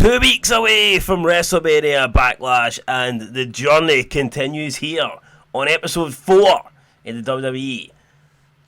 2 weeks away from WrestleMania Backlash, and the journey continues here on episode 4 in the WWE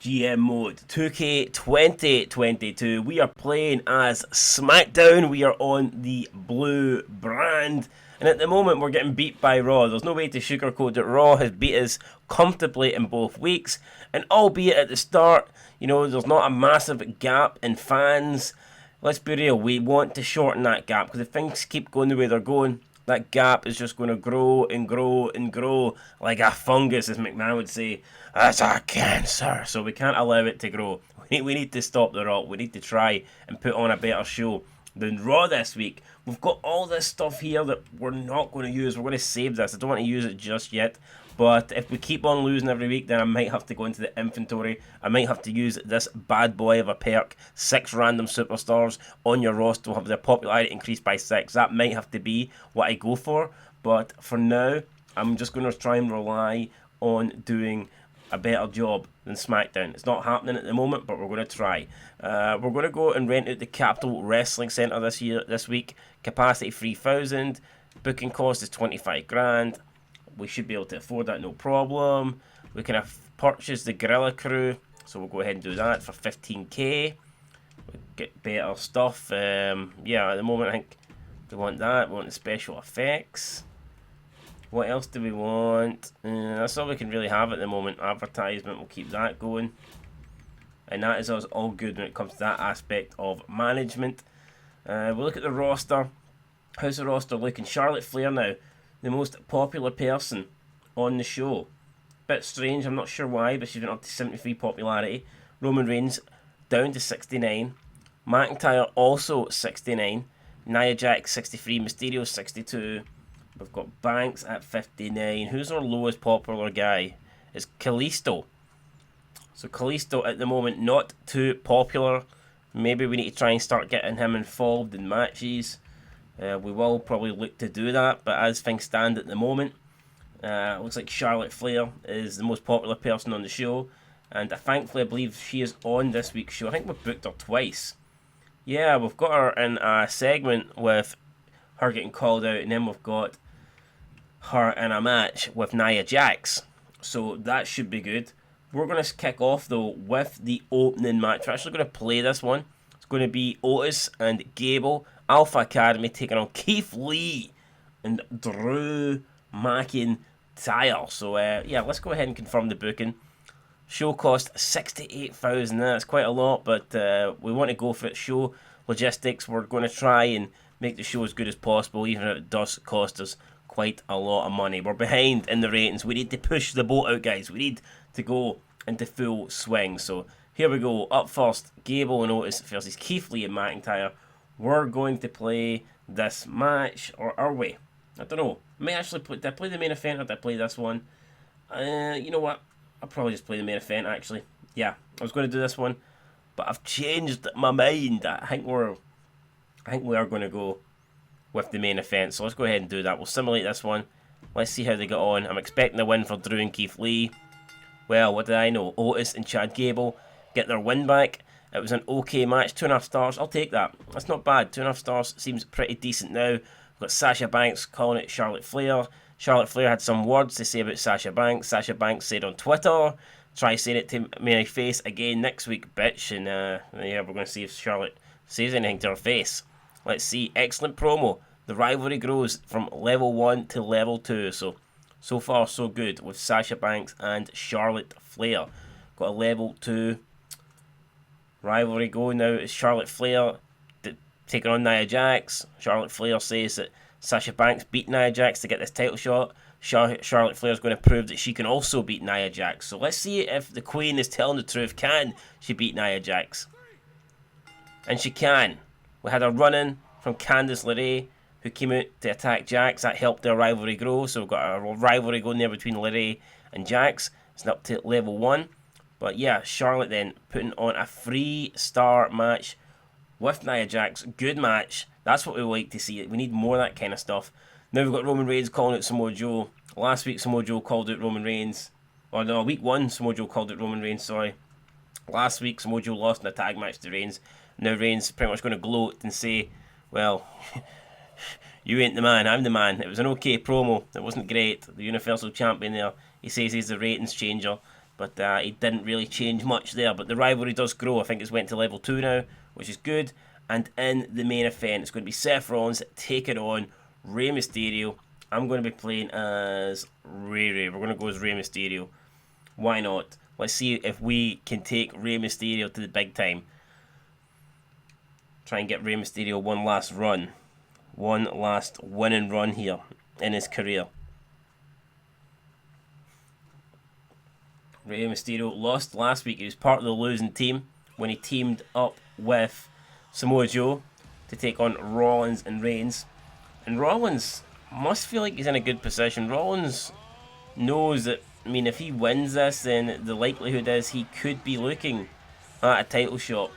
GM mode 2K22. We are playing as SmackDown. We are on the blue brand, and at the moment we're getting beat by Raw. There's no way to sugarcoat it. Raw has beat us comfortably in both weeks, and albeit at the start, there's not a massive gap in fans. Let's be real, we want to shorten that gap, because if things keep going the way they're going, that gap is just going to grow and grow and grow like a fungus, as McMahon would say. That's a cancer. So we can't allow it to grow. We need to stop the rot. We need to try and put on a better show than Raw this week. We've got all this stuff here that we're not going to use. We're going to save this. I don't want to use it just yet. But if we keep on losing every week, then I might have to go into the inventory. I might have to use this bad boy of a perk. 6 random superstars on your roster will have their popularity increased by 6. That might have to be what I go for. But for now, I'm just going to try and rely on doing a better job than SmackDown. It's not happening at the moment, but we're going to try. We're going to go and rent out the Capital Wrestling Centre this week. Capacity 3,000. Booking cost is 25 grand. We should be able to afford that, no problem. We can have purchased the Gorilla Crew, so we'll go ahead and do that for 15k. We'll get better stuff. Yeah, at the moment I think we want that. We want the special effects. What else do we want? That's all we can really have at the moment. Advertisement, we'll keep that going. And that is us all good when it comes to that aspect of management. We'll look at the roster. How's the roster looking? Charlotte Flair now, the most popular person on the show. Bit strange, I'm not sure why, but she's been up to 73 popularity. Roman Reigns down to 69. McIntyre also 69. Nia Jax 63. Mysterio 62. We've got Banks at 59. Who's our lowest popular guy? It's Kalisto. So Kalisto at the moment not too popular. Maybe we need to try and start getting him involved in matches. We will probably look to do that, but as things stand at the moment, looks like Charlotte Flair is the most popular person on the show, and thankfully I believe she is on this week's show. I think we've booked her twice. Yeah, we've got her in a segment with her getting called out, and then we've got her in a match with Nia Jax, so that should be good. We're going to kick off though with the opening match. We're actually going to play this one. It's going to be Otis and Gable, Alpha Academy, taking on Keith Lee and Drew McIntyre. So yeah, let's go ahead and confirm the booking. Show cost 68,000. That's quite a lot, but we want to go for it. Show logistics, we're going to try and make the show as good as possible, even if it does cost us quite a lot of money. We're behind in the ratings. We need to push the boat out, guys. We need to go into full swing. So here we go. Up first, Gable and Otis versus Keith Lee and McIntyre. We're going to play this match, or are we? I don't know. I may actually did I play the main event, or did I play this one? You know what? I'll probably just play the main event, actually. Yeah, I was going to do this one, but I've changed my mind. I think we are going to go with the main event, so let's go ahead and do that. We'll simulate this one. Let's see how they get on. I'm expecting a win for Drew and Keith Lee. Well, what did I know? Otis and Chad Gable get their win back. It was an okay match, 2.5 stars. I'll take that. That's not bad. 2.5 stars seems pretty decent now. We've got Sasha Banks calling it Charlotte Flair. Charlotte Flair had some words to say about Sasha Banks. Sasha Banks said on Twitter, try saying it to my face again next week, bitch. And yeah, we're going to see if Charlotte says anything to her face. Let's see. Excellent promo. The rivalry grows from level 1 to level 2. So far, so good with Sasha Banks and Charlotte Flair. Got a level 2 rivalry going now. Is Charlotte Flair taking on Nia Jax. Charlotte Flair says that Sasha Banks beat Nia Jax to get this title shot. Charlotte Flair is going to prove that she can also beat Nia Jax. So let's see if the Queen is telling the truth. Can she beat Nia Jax? And she can. We had a run-in from Candice LeRae, who came out to attack Jax. That helped their rivalry grow. So we've got a rivalry going there between LeRae and Jax. It's up to level 1. But yeah, Charlotte then putting on a 3-star match with Nia Jax. Good match. That's what we like to see. We need more of that kind of stuff. Now we've got Roman Reigns calling out Samoa Joe. Last week Samoa Joe called out Roman Reigns. Or no, week 1 Samoa Joe called out Roman Reigns, sorry. Last week Samoa Joe lost in a tag match to Reigns. Now Reigns pretty much going to gloat and say, well, You ain't the man, I'm the man. It was an okay promo. It wasn't great. The Universal Champion there, he says he's the ratings changer, but he didn't really change much there. But the rivalry does grow. I think it's went to level 2 now, which is good. And in the main event, it's going to be Seth Rollins taking on Rey Mysterio. I'm going to be playing as Ray. We're going to go as Rey Mysterio. Why not? Let's see if we can take Rey Mysterio to the big time. Try and get Rey Mysterio one last run. One last winning run here in his career. Rey Mysterio lost last week. He was part of the losing team when he teamed up with Samoa Joe to take on Rollins and Reigns. And Rollins must feel like he's in a good position. Rollins knows that, I mean, if he wins this, then the likelihood is he could be looking at a title shot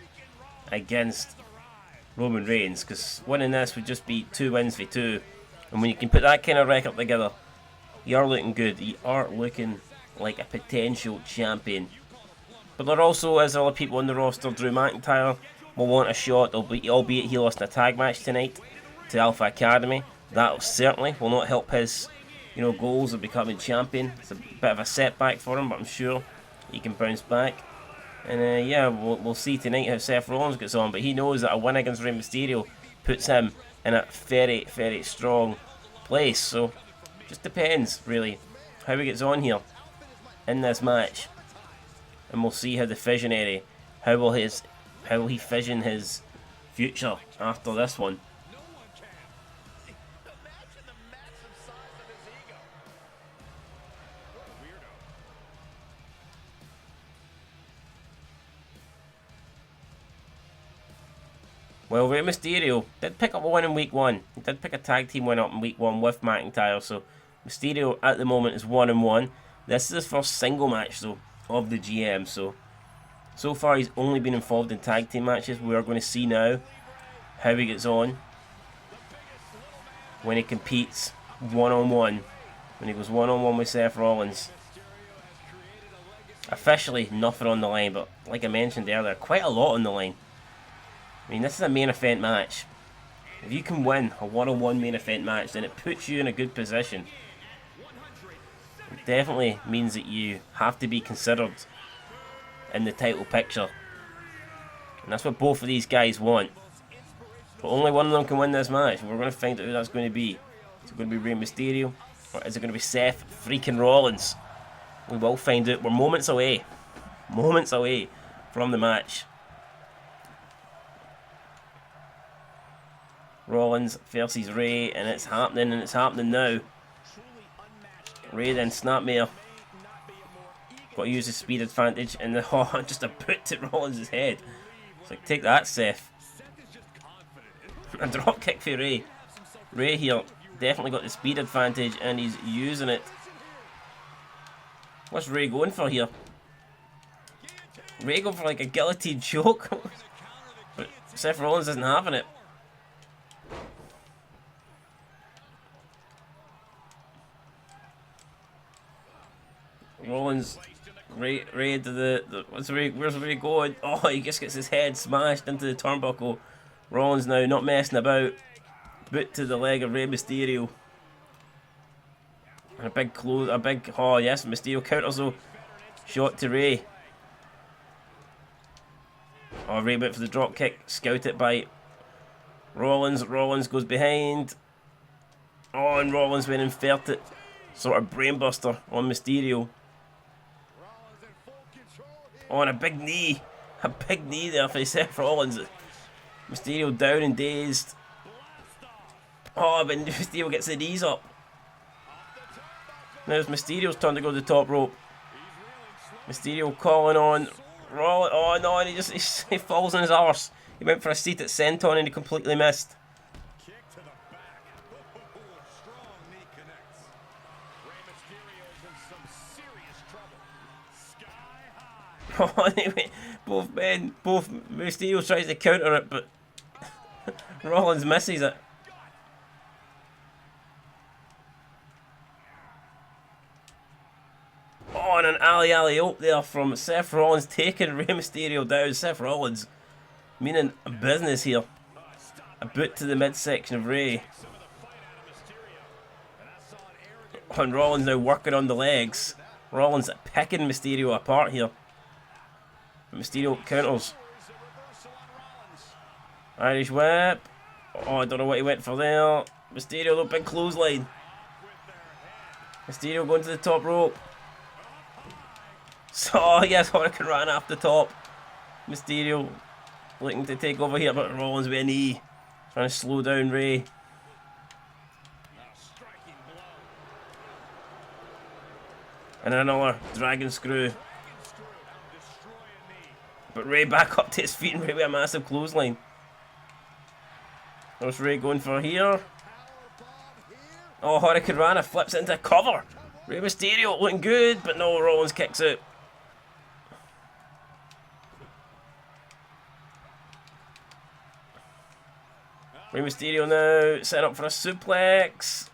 against Roman Reigns, because winning this would just be 2 wins for 2, and when you can put that kind of record together, you are looking good. You are looking like a potential champion. But there also is other people on the roster. Drew McIntyre will want a shot, albeit he lost in a tag match tonight to Alpha Academy. That certainly will not help his, goals of becoming champion. It's a bit of a setback for him, but I'm sure he can bounce back. And yeah, we'll see tonight how Seth Rollins gets on, but he knows that a win against Rey Mysterio puts him in a very, very strong place. So, just depends, really, how he gets on here in this match. And we'll see how the Visionary, how will he vision his future after this one. Well, Rey Mysterio did pick up a win in week 1. He did pick a tag team win up in week 1 with McIntyre. So Mysterio at the moment is 1-1. This is his first single match though of the GM. So far he's only been involved in tag team matches. We are going to see now how he gets on when he competes one-on-one. When he goes one-on-one with Seth Rollins. Officially nothing on the line, but like I mentioned earlier, quite a lot on the line. I mean, this is a main event match. If you can win a one-on-one main event match, then it puts you in a good position. It definitely means that you have to be considered in the title picture. And that's what both of these guys want. But only one of them can win this match. We're going to find out who that's going to be. Is it going to be Rey Mysterio? Or is it going to be Seth freaking Rollins? We will find out. We're moments away. Moments away from the match. Rollins versus Rey, and it's happening now. Rey then snapmare. Got to use the speed advantage, and just a boot to Rollins' head. It's like, take that, Seth. A drop kick for Rey. Rey here definitely got the speed advantage, and he's using it. What's Rey going for here? Rey going for like a guillotine choke, but Seth Rollins isn't having it. Rollins, Rey to where's Rey going? Oh, he just gets his head smashed into the turnbuckle. Rollins now not messing about. Boot to the leg of Rey Mysterio. And oh yes, Mysterio counters though. Shot to Rey. Oh, Rey went for the drop kick, scouted by Rollins. Rollins goes behind. Oh, and Rollins went inverted. Sort of brainbuster on Mysterio. Oh, and a big knee. A big knee there for Seth Rollins. Mysterio down and dazed. Oh, but Mysterio gets the knees up. Now it's Mysterio's turn to go to the top rope. Mysterio calling on Rollins. Oh no, and he falls on his arse. He went for a seat at senton and he completely missed. Oh, anyway, both Mysterio tries to counter it, but Rollins misses it. Oh, and an alley-ope there from Seth Rollins, taking Rey Mysterio down. Seth Rollins meaning business here. A boot to the midsection of Rey. And Rollins now working on the legs. Rollins picking Mysterio apart here. Mysterio counters. Irish whip. Oh, I don't know what he went for there. Mysterio, the big clothesline. Mysterio going to the top rope. So, yes, Hurricane ran off the top. Mysterio looking to take over here, but Rollins with a knee. Trying to slow down Rey. And another dragon screw. But Rey back up to his feet and Rey with a massive clothesline. There's Rey going for here. Oh, Hurricane Rana flips into cover. Rey Mysterio looking good, but no, Rollins kicks out. Rey Mysterio now set up for a suplex.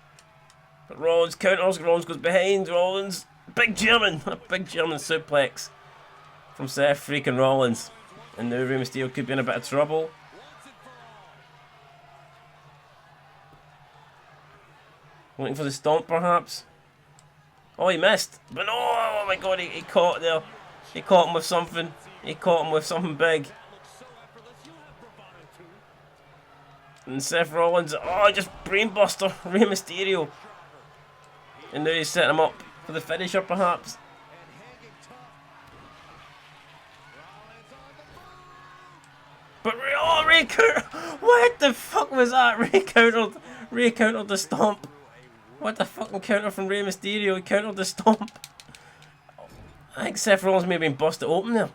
But Rollins counters, Rollins goes behind, Rollins. Big German, a big German suplex from Seth freaking Rollins. And now Rey Mysterio could be in a bit of trouble. Looking for the stomp perhaps. Oh, he missed. But no, oh my god, he caught there. He caught him with something. He caught him with something big. And Seth Rollins, oh, just brainbuster Rey Mysterio. And now he's setting him up for the finisher perhaps. But Rey countered. What the fuck was that? Rey countered the stomp. What the fucking counter from Rey Mysterio? He countered the stomp. I think Seth Rollins may have been busted open there.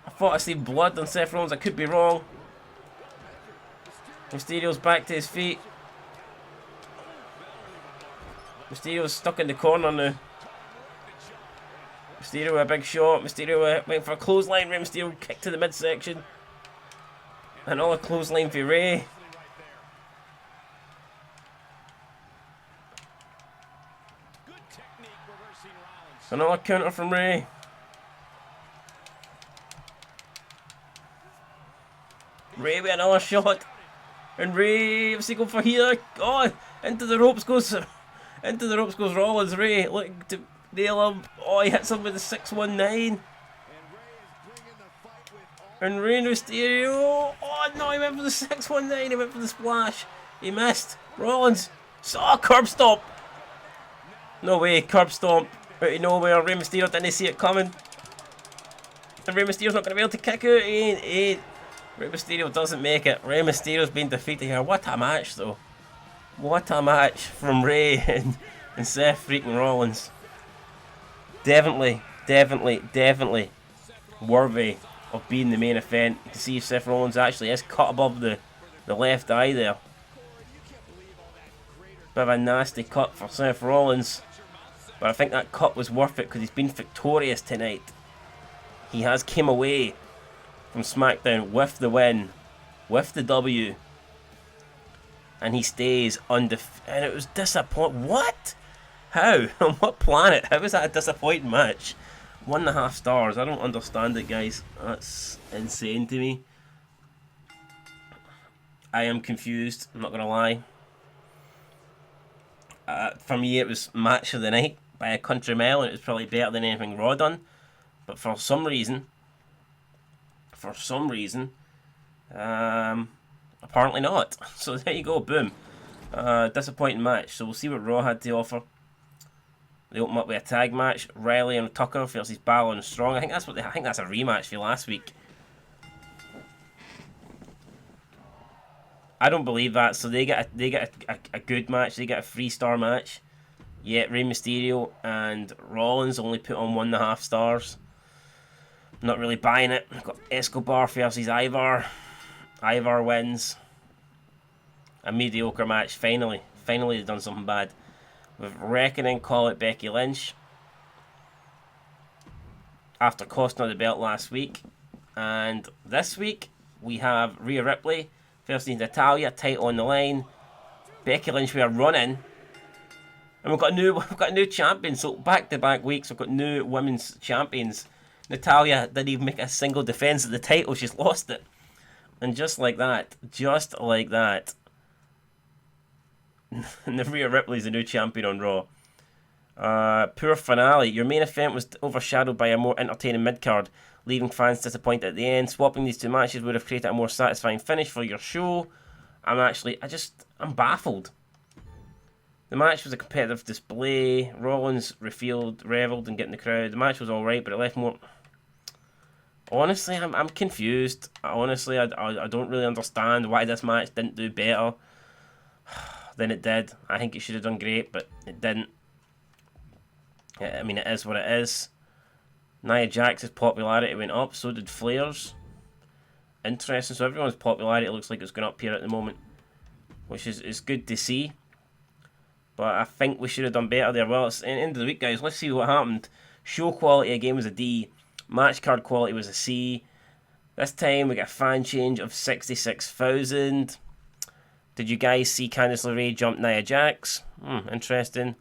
I thought I see blood on Seth Rollins. I could be wrong. Mysterio's back to his feet. Mysterio's stuck in the corner now. Mysterio with a big shot. Mysterio went for a clothesline. Rey Mysterio kicked to the midsection. Another clothesline for Rey. Another counter from Rey. Rey with another shot. And Rey, what's he going for here? Oh, into the ropes goes Rollins. Rey looking to nail him. Oh, he hits him with the 619. And Rey Mysterio. Oh no, he went for the 619. He went for the splash. He missed. Rollins. Saw curb stomp. No way, curb stomp. Out of nowhere. Rey Mysterio didn't see it coming. And Rey Mysterio's not going to be able to kick out. He ain't. Rey Mysterio doesn't make it. Rey Mysterio's been defeated here. What a match though. What a match from Rey and Seth freaking Rollins. Definitely worthy of being the main event. You can see Seth Rollins actually is cut above the left eye there. Bit of a nasty cut for Seth Rollins. But I think that cut was worth it because he's been victorious tonight. He has came away from SmackDown with the win, with the W. And he stays undefeated. And it was disappointing. What? How? On what planet? How was that a disappointing match? 1.5 stars. I don't understand it, guys. That's insane to me. I am confused. I'm not going to lie. For me, it was match of the night by a country mile, and it was probably better than anything Raw done. But for some reason, apparently not. So there you go, boom. Disappointing match. So we'll see what Raw had to offer. They open up with a tag match: Riley and Tucker versus Balor and Strong. I think that's a rematch for last week. I don't believe that. So they get a good match. They get a 3-star match. Yet Rey Mysterio and Rollins only put on 1.5 stars. Not really buying it. We've got Escobar versus Ivar. Ivar wins. A mediocre match. Finally they've done something bad. With Reckoning, call it Becky Lynch. After costing her the belt last week. And this week we have Rhea Ripley versus Natalya, title on the line. Becky Lynch with a run-in. And we've got a new champion. So back-to-back weeks we've got new women's champions. Natalya didn't even make a single defense of the title. She's lost it. And just like that, and Rhea Ripley's the new champion on Raw. Poor finale. Your main event was overshadowed by a more entertaining mid-card, leaving fans disappointed at the end. Swapping these two matches would have created a more satisfying finish for your show. I'm baffled. The match was a competitive display. Rollins reveled in getting the crowd. The match was alright, but it left more... Honestly, I'm confused. Honestly, I don't really understand why this match didn't do better than it did. I think it should have done great, but it didn't. I mean, it is what it is. Nia Jax's popularity went up, so did Flair's. Interesting. So everyone's popularity looks like it's going up here at the moment, which is good to see. But I think we should have done better there. Well, it's the end of the week, guys. Let's see what happened. Show quality again was a D. Match card quality was a C. This time we got a fan change of 66,000. Did you guys see Candice LeRae jump Nia Jax? Interesting.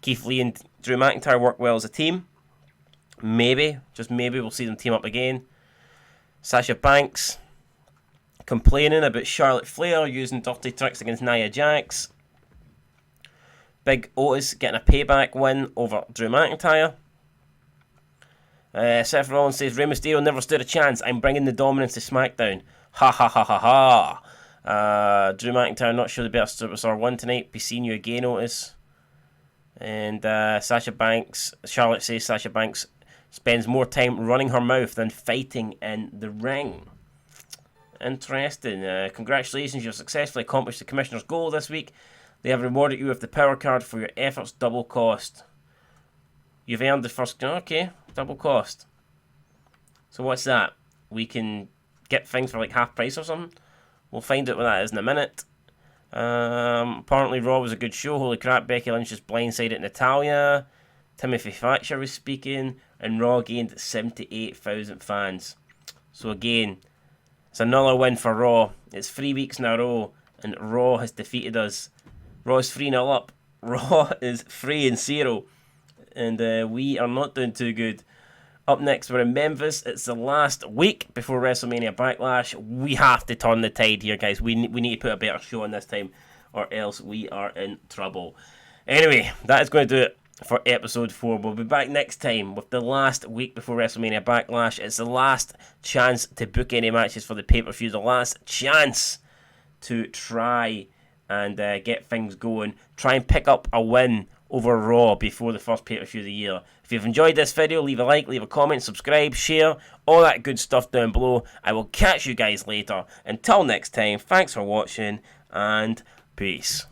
Keith Lee and Drew McIntyre work well as a team. Maybe, just maybe, we'll see them team up again. Sasha Banks complaining about Charlotte Flair using dirty tricks against Nia Jax. Big Otis getting a payback win over Drew McIntyre. Seth Rollins says, Rey Mysterio never stood a chance. I'm bringing the dominance to SmackDown. Ha ha ha ha ha. Drew McIntyre not sure the best superstar won tonight. Be seeing you again, Otis. And Sasha Banks, Charlotte says Sasha Banks spends more time running her mouth than fighting in the ring. Interesting. Congratulations, you've successfully accomplished the Commissioner's goal this week. They have rewarded you with the power card for your efforts double cost. You've earned the first... Okay, double cost. So what's that? We can get things for like half price or something? We'll find out what that is in a minute. Apparently Raw was a good show. Holy crap, Becky Lynch just blindsided Natalya. Timothy Thatcher was speaking. And Raw gained 78,000 fans. So again, it's another win for Raw. It's 3 weeks in a row. And Raw has defeated us. Raw is 3-0 up. Raw is 3-0. And we are not doing too good. Up next, we're in Memphis. It's the last week before WrestleMania Backlash. We have to turn the tide here, guys. We need to put a better show on this time, or else we are in trouble. Anyway, that is going to do it for episode 4. We'll be back next time with the last week before WrestleMania Backlash. It's the last chance to book any matches for the pay-per-view. The last chance to try and get things going. Try and pick up a win over Raw before the first pay-per-view of the year. If you've enjoyed this video, leave a like, leave a comment, subscribe, share, all that good stuff down below. I will catch you guys later. Until next time, thanks for watching, and peace.